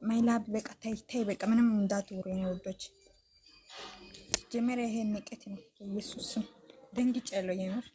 ማይላብ በቃ ታይ በቃ ምንም እንዳትወሩ የኔ ወዶች። ጀመረ ይሄን ንቀት ነው። ኢየሱስም ደንግጫለሁ የምር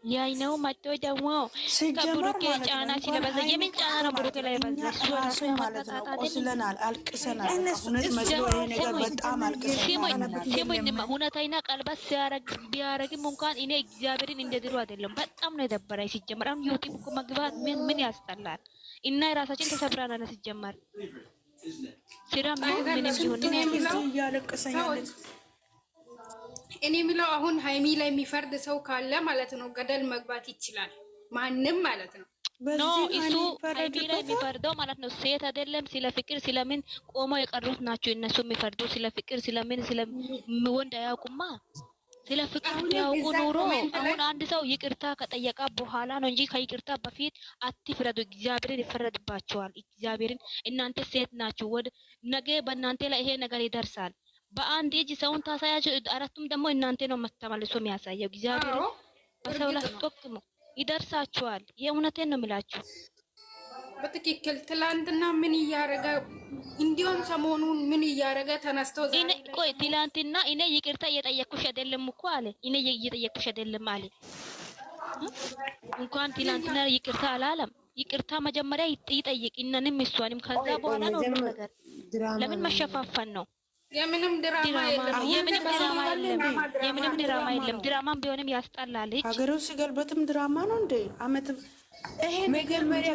ያይ ነው መጥቶ ደግሞ ከብሩኬ ጫና ሲለበዛ የምን ጫና ነው ብሩኬ ላይ በዛ እሱ ራሱ ማለት ነው። ቆስለናል፣ አልቅሰናል። እውነት መስሎ ይሄ ነገር በጣም አልቅሰናል። ሲሞኝ ሁነታይና ቀልበስ ቢያረግም እንኳን እኔ እግዚአብሔርን እንደ ድሮ አይደለም። በጣም ነው የደበረኝ ሲጀመር። አሁን ዩቲዩብ እኮ መግባት ምን ያስጠላል። እና የራሳችን ተሰብራና ነው ሲጀመር ስራ ምን ይሁን ነው እያለቀሰኛል። እኔ የሚለው አሁን ሃይሚ ላይ የሚፈርድ ሰው ካለ ማለት ነው ገደል መግባት ይችላል። ማንም ማለት ነው ኖ እሱ ሃይሚ ላይ የሚፈርደው ማለት ነው ሴት አይደለም። ስለ ፍቅር ስለምን ቆመው የቀሩት ናቸው እነሱ የሚፈርዱ። ስለ ፍቅር ስለምን ወንድ አያውቁማ። ስለ ፍቅር ቢያውቁ ኑሮ አሁን አንድ ሰው ይቅርታ ከጠየቃ በኋላ ነው እንጂ ከይቅርታ በፊት አትፍረዱ። እግዚአብሔርን ይፈረድባቸዋል። እግዚአብሔርን እናንተ ሴት ናችሁ። ወደ ነገ በእናንተ ላይ ይሄ ነገር ይደርሳል። በአንድ እጅ ሰውን ታሳያችሁ፣ አራቱም ደግሞ እናንተ ነው ተመልሶ የሚያሳየው። እግዚአብሔር በሰው ላይ ተጠቅሞ ይደርሳችኋል። የእውነቴን ነው የምላችሁ። በትክክል ትላንትና ምን እያረገ እንዲሁም ሰሞኑን ምን እያረገ ተነስቶ እኔ ቆይ ትላንትና እኔ ይቅርታ እየጠየቅኩሽ አይደለም እኮ አለ። እኔ እየጠየቅኩሽ አይደለም አለ። እንኳን ትላንትና ይቅርታ አላለም። ይቅርታ መጀመሪያ ይጠይቅ እነንም እሷንም ከዛ በኋላ ነው ነገር። ለምን መሸፋፈን ነው? የምንም ድራማ የለም። የምንም ድራማ የለም። ድራማም ቢሆንም ያስጠላል። ሀገሩ ሲገልበትም ድራማ ነው እንዴ? አመት ይሄ መጀመሪያ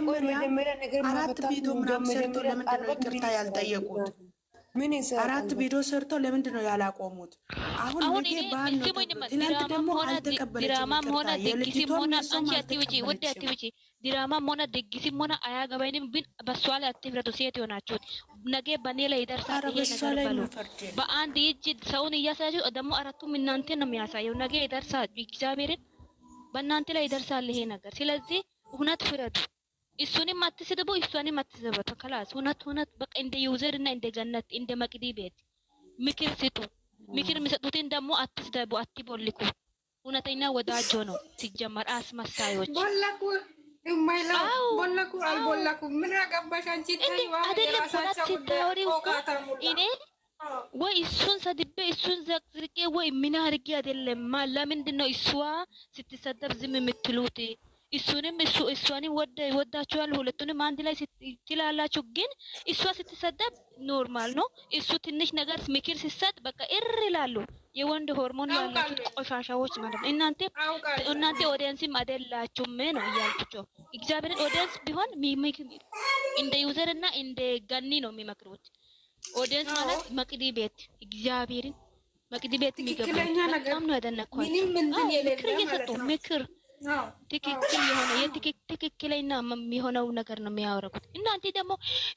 ነገር አራት ቪዲዮ ምናምን ሰርቶ ለምንድን ነው ይቅርታ ያልጠየቁት? አራት ቪዲዮ ሰርቶ ለምንድን ነው ያላቆሙት? አሁን ይሄ ባል ነው። ትናንት ደግሞ አልተቀበለችም። ድራማም ሆነ ድግስም ሆነ አንቺ አትውጪ፣ ውድ አትውጪ። ድራማም ሆነ ድግስም ሆነ አያገባኝም። ግን በሷ ላይ አትፍረዱ። ሴት ይሆናችሁት ነገ በኔ ላይ ይደርሳል። ይሄ ነገር በሉ። በአንድ እጅ ሰውን እያሳያችሁ ደግሞ አራቱም እናንተ ነው የሚያሳየው። ነገ ይደርሳል። እግዚአብሔርን በእናንተ ላይ ይደርሳል ይሄ ነገር። ስለዚህ እውነት ፍረዱ። እሱንም አትስደቡ፣ እሷንም አትስደቡ። ከላስ እውነት በቃ እንደ ዩዘር እና እንደ ገነት እንደ መቅዲ ቤት ምክር ስጡ። ምክር የሚሰጡትን ደግሞ አትስደቡ፣ አትቦልኩ። እውነተኛ ወዳጆ ነው ሲጀመር። አስመሳዮች ቦላኩ ቦላኩ አልቦላኩ ምን አገባሽ አንቺ? አይደለም ሁለት ሲታወሪ እኔ ወይ እሱን ሰድቤ እሱን ዘቅዝቄ ወይ ምን አድርጌ አይደለም። ለምንድን ነው እሷ ስትሰደብ ዝም የምትሉት? እሱንም እሷንም ወዳችኋል። ሁለቱንም አንድ ላይ ትላላችሁ። ግን እሷ ስትሰደብ ኖርማል ነው። እሱ ትንሽ ነገር ምክር ሲሰጥ በቃ ይላሉ። የወንድ ሆርሞን ያላችሁ ቆሻሻዎች ማለት ነው። እናንተ ኦዲየንስም አይደላችሁም ነው እያልኩቸው። እግዚአብሔርን ኦዲየንስ ቢሆን እንደ ዩዘር እና እንደ ገኒ ነው የሚመክሩት። ኦዲየንስ ማለት መቅዲ ቤት እግዚአብሔርን መቅዲ ቤት የሚገቡ በጣም ነው ያደነኳቸው። ምክር እየሰጡ ምክር ትክክል የሆነ ትክክለኛ የሚሆነው ነገር ነው የሚያወሩት። እናንተ ደግሞ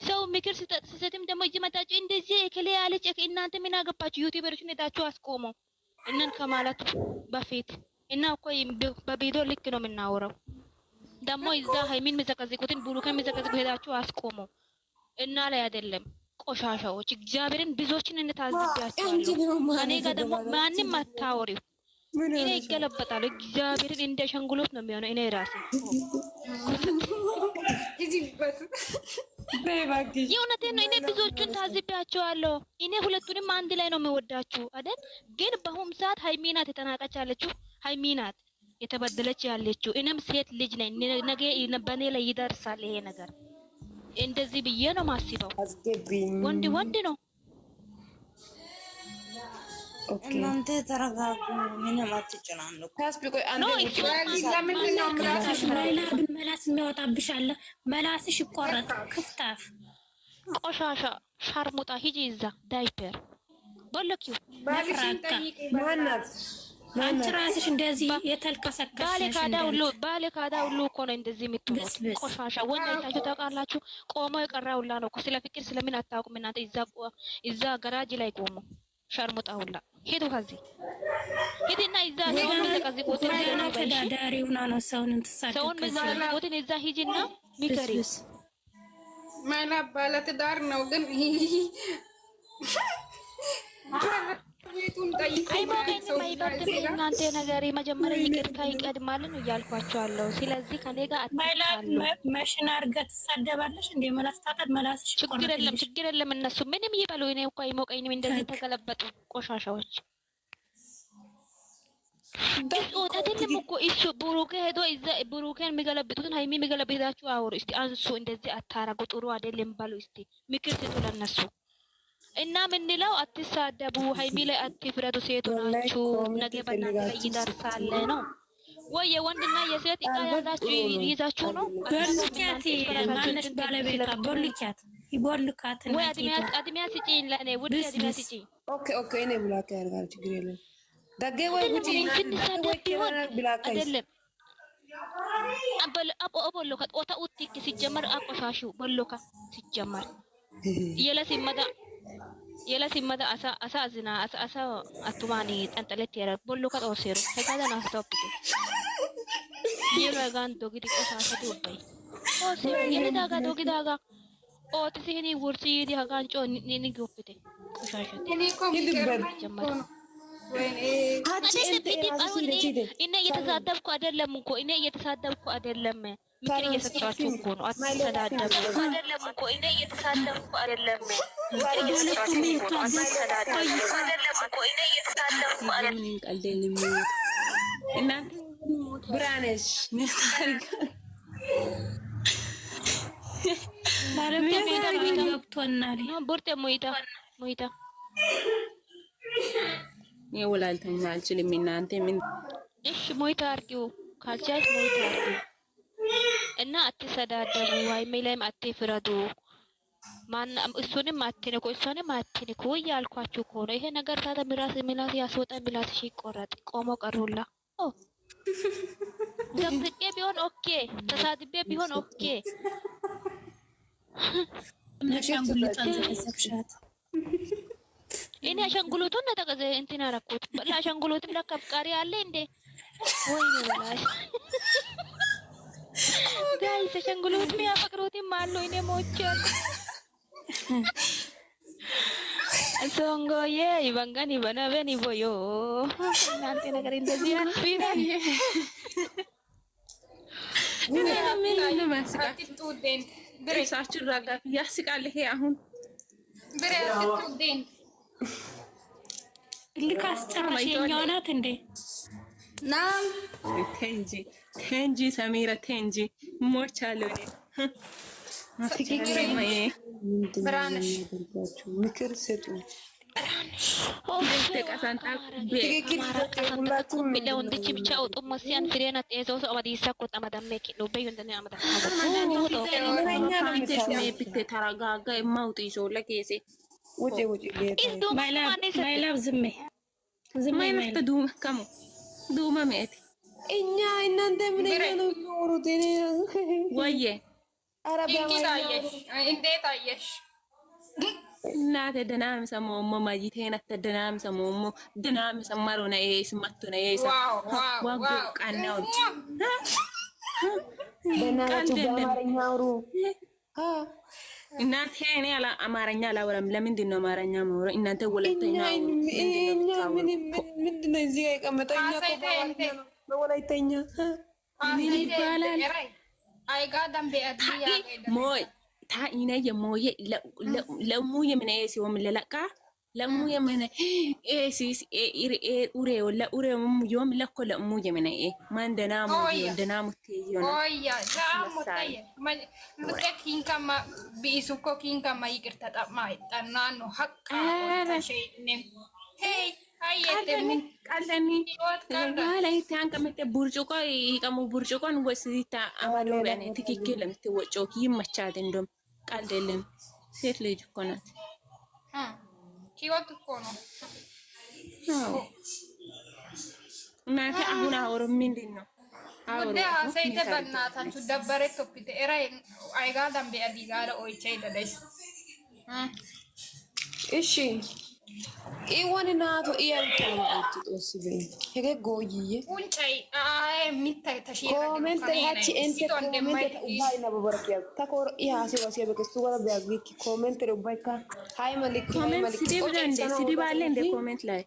ሰው ምክር ሲሰጥም ደግሞ እጅ መታችሁ እንደዚህ እከሌ ያለች እናንተ ምን አገባችሁ? ዩቲዩበሮችን ሄዳችሁ አስቆሙ እነን ከማለት በፊት እና እኮ በቪዲዮ ልክ ነው የምናወራው። ደግሞ እዛ ሃይሚን የሚዘቀዝቁትን ብሩክን የሚዘቀዝቁ ሄዳችሁ አስቆሙ እና ላይ አይደለም ቆሻሻዎች። እግዚአብሔርን ብዙዎችን እንታዝቢያቸዋለሁ። ከኔ ጋር ደግሞ ማንም አታወሪው። እኔ ይገለበጣል። እግዚአብሔርን እንደ ሸንጉሎት ነው የሚሆነው። እኔ ራሴ የእውነቴን ነው። እኔ ብዙዎቹን ታዝቢያቸዋለሁ። እኔ ሁለቱንም አንድ ላይ ነው የምወዳችሁ አይደል? ግን በአሁኑ ሰዓት ሃይሚ ናት የተናቀች ያለችው፣ ሃይሚ ናት የተበደለች ያለችው። እኔም ሴት ልጅ ነኝ። ነገ በእኔ ላይ ይደርሳል ይሄ ነገር። እንደዚህ ብዬ ነው ማስበው። ወንድ ነው። እናንተ ተረጋጉ። ምንም አትጨናነቁ። መላስ የሚያወጣብሽ አለ። መላስሽ ይቆረጥ። ክፍታፍ ቆሻሻ ሻርሙጣ ሂጂ እዛ ዳይፐር ቦለኪው መፍራቃ ማናት? አንቺ ራስሽ እንደዚህ የተልከሰከሰሽ ባለ ካዳ ሁሉ እኮ ነው እንደዚህ የምትሉት ቆሻሻ። ወንድ አይታችሁ ታውቃላችሁ? ቆሞ የቀረ ሁላ ነው እኮ። ስለ ፍቅር ስለምን አታውቁም እናንተ? እዛ ገራጅ ላይ ቆሞ ሸርሙጣ ሁላ ሄዱ። ከዚህ ሂድና እዛ ሰውን ተቀዝቆትን ተዳዳሪውና ነው ሰውን ተሳደቆትን እዛ ሂጂና ሚከሪ ማና ባለትዳር ነው ግን ባለቤቱን ጠይቆ አይሞቀኝም አይበርድም። እናንተ ነገር መጀመሪያ ይቅርታ ይቀድማል ነው እያልኳቸዋለሁ። ስለዚህ ከኔ ጋር አትጣሉ። መሽን አድርገህ ትሳደባለሽ እንደ መላስታጠድ መላስሽ ችግር የለም እነሱ ምንም ይበሉ። እኔ እኮ አይሞቀኝም። እንደዚህ ተገለበጡ ቆሻሻዎች። አይደለም እኮ እሱ ብሩኬ ሄዶ እዛ ብሩኬን የሚገለብጡትን ሀይሚ የሚገለብጣችሁ አውሩ እስቲ አንሱ። እንደዚህ አታረጉ፣ ጥሩ አይደለም በሉ እስቲ ምክር ስጡ ለነሱ። እና ምንለው አትሳደቡ፣ ሀይሚ ላይ አትፍረዱ፣ ሴቱ ናችሁ፣ ነገ በእናንተ ላይ ይደርሳል ነው ወይ? የወንድና የሴት እቃ ያዛችሁ ይዛችሁ ነው። ቦልካት ማነሽ ባለቤቷ ቦልካት ይቦልካት ነው ወይ? አድሚያ ስጪኝ ለኔ ውድ አድሚያ ስጪኝ። ኦኬ እኔ ብላክ ያርጋል ችግር የለም። ደገ ወይ ጉጂ አይደለም ቦሎካ ኦታ ኡቲክ ሲጀመር አቆሻሹ ቦሎካ ሲጀመር የለሲመዳ አሳ ዝና አሳ አቱማኒ ጠንጠለት ያረ ቦሎካ ኦሴሩ ተጋዳና ስቶፕ የረጋን ዶግዲ ቆሳሳ ዱባይ ኦሴሩ የለዳጋ ዶግዳጋ ኦት ሲኒ ውርሲ ዲ ሀጋንጮ ኒኒ ጎፍቴ ቆሻሻት እኔ እኮ ጀመር እኔ እየተሳደብኩ አይደለም እኮ እኔ እየተሳደብኩ አይደለም። ምክር እየሰጣችሁ እኮ ነው። አትሰዳደቡ አይደለም እኮ እኔ እየተሳደብኩ አይደለም። ምክር እየሰጣችሁ እኮ ነው። አትሰዳደቡ አይደለም እኮ እኔ እየተሳደብኩ አይደለም። ቀልደልኝ እናንተ ብራነሽ ባለቤቷ ገብቶናል። ቡርቴ ሞይታ የወላልተኛ አልችልም። እናንተ ምን እሺ ሞይታ አርጊው ካልቻች ሞይታ አርጊው እና አትሰዳደቡ። ሀይሚ ላይም አትፍረዱ። ማን እሱንም አትንኩ እሱንም አትንኩ እያልኳችሁ እኮ ነው። ይሄ ነገር ታዲያ ምላስ ያስወጣ ምላስሽ ይቆረጥ። ቆሞ ቀሩላ ዘቅዝቄ ቢሆን ኦኬ፣ ተሳድቤ ቢሆን ኦኬ። አሻንጉሊቷን ዘቀዘቅሻት። እኔ አሻንጉሊቱን ተቀዘ እንትን አደረኩት። ለአሻንጉሊቱም ለካ አፍቃሪ አለ እንዴ? ወይኔ ወላሂ ጋይስ አሻንጉሊት የሚያፈቅሩትም አሉ። እኔ ሞቻለሁ። ሶንጎዬ ይበንጋን ይበናበን ይቦዮ እናንተ ነገር እንደዚህ ያስቢናል። ብሬሳችሁ ራጋፍ ያስቃል። ይሄ አሁን ልካስ ጨራሽ የኛው ናት እንዴ? ናም ተንጂ ሰሚራ ተንጂ ሞቻለሁ እኔ ብራነሽ ምክር ስጡ። ለወንድች ብቻ አውጡ መሲያን ፍሬና ጤዘው ሰው አመዲሳ ኮጣ መደመቂ ነው በዩንደነ አመዳ ተረጋጋ የማውጥ ይዞ ለኬሴ ውጪ ማይላብ ዝሜ ማይመርተ ዱማ ከሙ ዱማ ሜት እኛ እናንተ ምን ነው የሚወሩት? ወየ እንዴት አየሽ? እናቴ ደናም ሰሞሞ ማጂቴና ተደናም ሰሞሞ ደናም ሰማሮ ነው ስማቱ ነው ይሳ ዋው ቃናው በእናታችሁ በአማርኛ አውሩ። እናቴ እኔ አላ አማርኛ አላወራም። ለምንድን ነው አማርኛ ማውራ? እናንተ ወላይተኛ ምንድን ነው እዚህ ጋር የቀመጠው? በወላይተኛ ምን ይባላል? አይጋ ደምቤ አዲያ ሞይ ታኢነ የሞየ ለሙየ ምን ሲወም ለለቃ ለሙየ ምን ኤሲስ ኤ ኡሬ ወላ ኡሬ ዮም ለኮ ለሙየ ምን ማን ደናሙ ደናሙ ተይዮና ኦያ ዳሙ ተይ ልከኪን ከማ ቢሱኮ ኪን ከማ ይቅርታ ጣማ ጠናኑ ሐቃ ተሸይኔ ሄይ አየተኒ ቃለኒ ላይ ታንቀመጠ ቡርጭቆ ይቀሙ ቡርጭቆን ወስዲታ አማሎ ያኔ ትክክል ለምትወጪው ይመቻት። እንደም ቃል አይደለም ሴት ልጅ እኮ ናት። ኪወት እኮ ነው። እናቴ አሁን አውሩ ምንድን ነው ወደ አሰይተ በእናታችሁ ደበረ ቶፒተ ኤራ አይጋ ደምቤ አዲጋለ ኦይቼ ደደስ እሺ ኢዋን ናቶ ኢያልታው ጥቶስበ ሄገ ጎይዬ ቁንጫይ አይ ሚታይ ተሽራ ኮሜንት ሃቺ እንተ ኮሜንት ባይና በበረኪያ ታኮር ኢሃሲ ወሲያ በከስቱ ወራ ቢያግኪ ኮሜንት ረባይካ ሃይ ማሊክ ኮሜንት ሲዲ ብለ እንደ ሲዲ ባለ እንደ ኮሜንት ላይ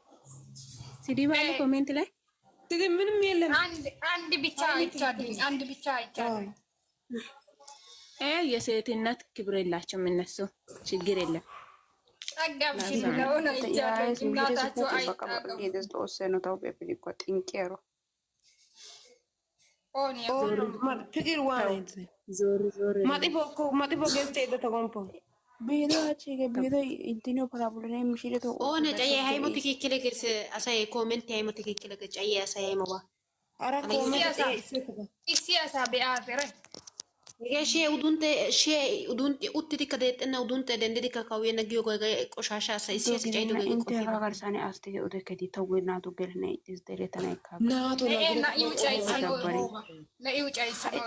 ስድብ አለ ኮሜንት ላይ ስድብ ምንም የለም። አንድ ብቻ አይቻለሁ። የሴትነት ክብር የላቸውም እነሱ። ችግር የለም። አጋብሽ ብለው ነው አይቻለሁ። እናታቸው አይታገቡ ፍቅር ዋናት ዞር ዞር ማጢፎ ገዝተ ሄደ ተቆምፖ ኦነ ጨየ ሃይሞ ትክክለ ግርስ አሳይ ኮሜንት ሃይሞ ትክክለ ጨየ አሳይ ሃይሞ አራ ኮሜንት ኢሲያሳ ቢአፈረ የሺ ኡዱንቴ ኡትቲ ከደጠና ኡዱንቴ ደንደዲ ከካው የነጊዮ ቆሻሻ ሳይሲ ሲጨይዶ እንት ራጋርሳኔ አስቴ ኦደ ከዲ ተወናቱ ገለነ ኢዝ ደረተና ይካብ ናቱ እና ይውጫይ ሰኖ ለይውጫይ ሰኖ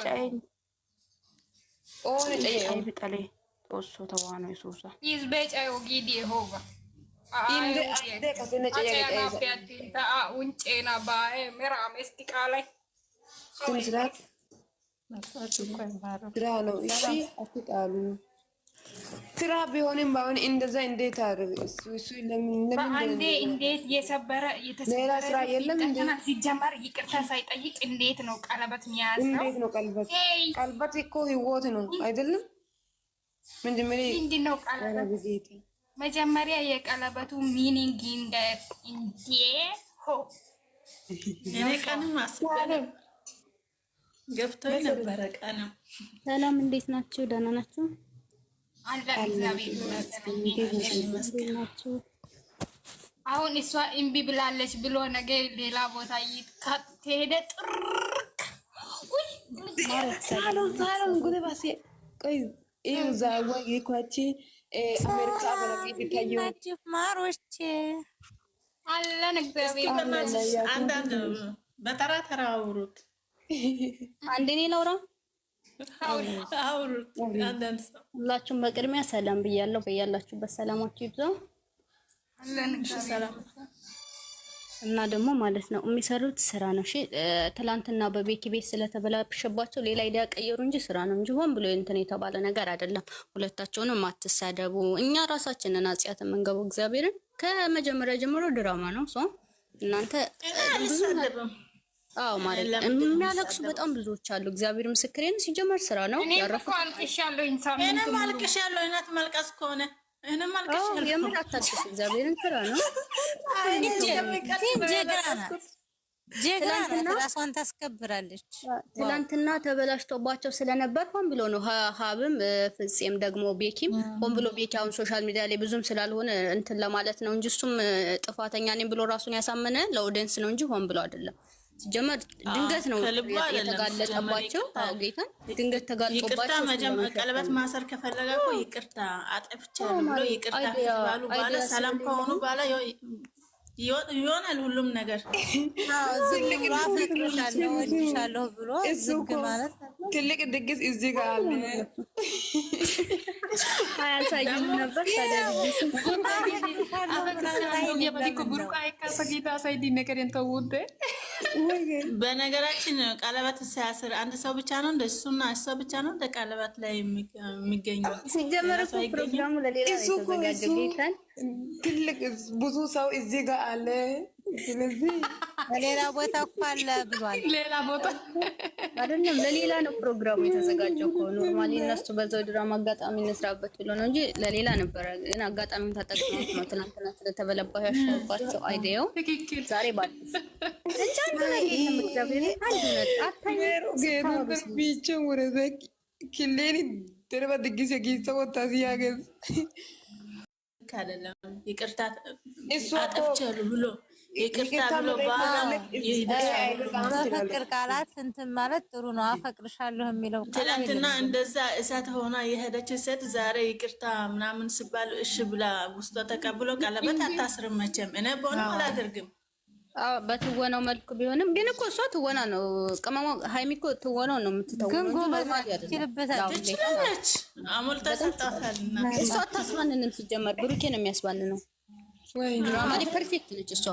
ኦነ ጨየ አይ ቢጠሌ ኦሶ ተዋኖ ኢሱሳ ኢዝ በጫይ ኦጊዲ ሆጋ ኢንደ አደ ከሰነ ጨየ ታ ኡንጬና ባኤ ምራም እስቲቃላይ ትምስራት ስራ ነው። እሺ አትጣሉ። ስራ ቢሆንም ባሁን እንደዛ እንዴት አድርግ እሱ ለምን አንዴ እንዴት የሰበረ ሌላ ስራ የለም እንዴ? ሲጀመር ይቅርታ ሳይጠይቅ እንዴት ነው ቀለበት የሚያዝ ነው? እንዴት ነው ቀለበት? ቀለበት እኮ ህይወት ነው አይደለም? ምንድነው ቀለበት? መጀመሪያ የቀለበቱ ሚኒንግ እንዴ ሆ እኔ ቀንም አስበለም ገብቶኝ ነበረ ቀን። ሰላም እንዴት ናችሁ? ደህና ናችሁ? አለ እግዚአብሔር ይመስገን። አሁን እሷ እምቢ ብላለች ብሎ ነገ ሌላ ቦታ ይሄደ ጥርክ ወይ ሳሎን ጉዴ ባሴ ቆይ ኢዛ ወይ ይኳቺ አሜሪካ በለቂ ቢታዩ ማሮቼ አለን እግዚአብሔር አንዳንድ በተራ ተራ አውሩት። አንዴ እኔ ላውራ አውሩት። አንዳንድ ሰው ሁላችሁም በቅድሚያ ሰላም ብያለሁ። በያላችሁበት ሰላማችሁ ይብዛ። አለን ሰላም እና ደግሞ ማለት ነው የሚሰሩት ስራ ነው። እሺ ትላንትና በቤኪ ቤት ስለተበላሸባቸው ሌላ አይዲያ ቀየሩ እንጂ ስራ ነው እንጂ ሆን ብሎ እንትን የተባለ ነገር አይደለም። ሁለታቸውንም አትሳደቡ። እኛ ራሳችንን አጽያት የምንገባው እግዚአብሔርን ከመጀመሪያ ጀምሮ ድራማ ነው። ሶ እናንተ አዎ ማለት የሚያለቅሱ በጣም ብዙዎች አሉ። እግዚአብሔር ምስክሬን ሲጀመር ስራ ነው ያረፈው። አልቅሻለሁ ኢንሳን እኔ ማልቅሻለሁ። እናት መልቀስ ከሆነ እኔ ማልቅሻለሁ። የምር አታልቅሱ። እግዚአብሔርን ስራ ነው። ጀግና ራሷን ታስከብራለች። ትላንትና ተበላሽቶባቸው ስለነበር ሆን ብሎ ነው ሀብም ፍፄም ደግሞ ቤኪም ሆን ብሎ ቤኪ አሁን ሶሻል ሚዲያ ላይ ብዙም ስላልሆነ እንትን ለማለት ነው እንጂ እሱም ጥፋተኛ ነኝ ብሎ ራሱን ያሳመነ ለኦዲየንስ ነው እንጂ ሆን ብሎ አይደለም። ሲጀመር ድንገት ነው የተጋለጠባቸው። ጌታ ድንገት ተጋልጦባቸው ቀለበት ማሰር ከፈለገ እኮ ይቅርታ አጥፍቻለሁ ብሎ ይቅርታ ባሉ ባለ ሰላም ከሆኑ ባለ ይሆናል ሁሉም ነገር። አፈቅርሻለሁ ብሎ ዝግ ማለት ትልቅ ድግስ እዚህ ጋር አለ። አያሳይም ነበር ታዲያ በነገራችን ቀለበት ሲያስር አንድ ሰው ብቻ ነው እንደሱና እሷ ብቻ ነው እንደ ቀለበት ላይ የሚገኘው። ሲጀመር እኮ ፕሮግራሙ ለሌላ ነው የተዘጋጀው። ጌታን ትልቅ ብዙ ሰው እዚህ ጋር አለ። ስለዚህ ሌላ ቦታ እኮ አለ ብሏል። ሌላ ቦታ አይደለም ለሌላ ነው ፕሮግራሙ የተዘጋጀው እኮ። ኖርማሊ እነሱ በዛው ድራማ አጋጣሚ እንስራበት ብሎ ነው እንጂ ለሌላ ነበር። ግን አጋጣሚውን ተጠቅመው ነው ትናንትና ስለተበለባው ያሻውባቸው አይዲያው ዛሬ ባዲስ እንቻን ላይ እግዚአብሔር አንድ ነው አታየሩ ገሩ ቢቹ ወረዘክ ክሌኒ ተረባ ድግስ የጊዜው ታዚያገዝ አይደለም ይቅርታ አጥፍቻለሁ ብሎ ይቅርታ ብሎ በፍቅር ቃላት እንትን ማለት ጥሩ ነው። አፈቅርሻለሁ የሚለው ትናንትና እንደዛ እሳት ሆና የሄደች ሴት ዛሬ ይቅርታ ምናምን ሲባል እሺ ብላ ውስጧ ተቀብሎ ቀለበት አታስርም መቼም። እኔ በሆነ አላደርግም። በትወናው መልኩ ቢሆንም ግን እኮ እሷ ትወና ነው። ቅመሟ ሃይሚ እኮ ትወናው ነው የምትተወነው። ትችላለች። አሞልታ ሰጣታልና እሷ አታስባንንም። ሲጀመር ብሩኬ ነው የሚያስባንነው። ድራማ ላይ ፐርፌክት ነች እሷ።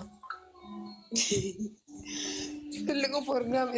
ትልቁ ፕሮግራም